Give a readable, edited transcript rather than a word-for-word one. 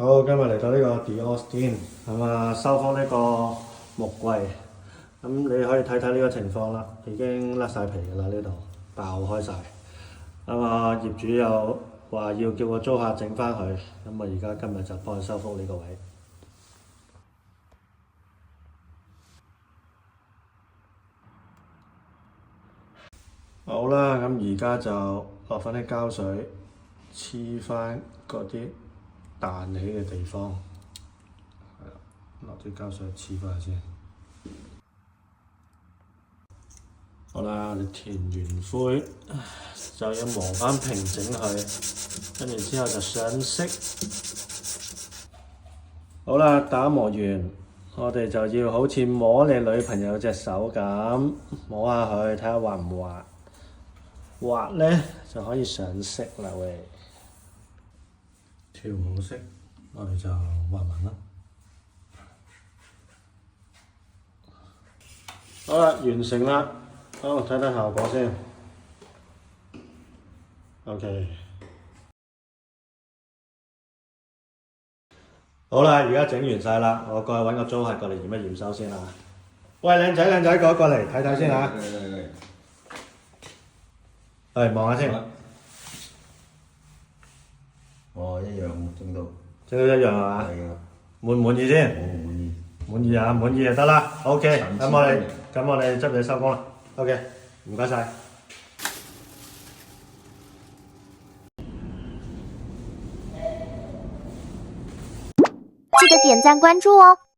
好，今日嚟到呢個 The Austin，咁啊收復呢個木櫃，咁你可以睇睇呢個情況啦，已經甩晒皮㗎啦，呢度爆開晒。咁啊業主又話要叫個租客整翻佢，咁我而家今日就幫佢收復呢個位。好啦，咁而家就落翻啲膠水，黐翻嗰啲彈起嘅地方，係啦，落啲膠水黐翻先。好啦，你填完灰就要磨翻平整佢，跟住之後就上色。好啦，打磨完，我哋就要好似摸你女朋友隻手咁，摸下佢，睇下滑唔滑。滑咧就可以上色啦喂。調好色，我哋就滑紋啦。好啦，完成啦。好，睇睇效果先。OK。好啦，而家整完晒啦，我過去揾個租客過嚟驗一驗收先啦。喂，靚仔靚仔，過嚟睇睇先嚇。嚟望下先。哦，一樣整到。整到一樣係嘛？係啊。滿唔滿意先？我滿意。滿意啊，滿意就得啦。OK，咁我哋執嘢收工啦。OK，唔該晒。记得点赞关注哦。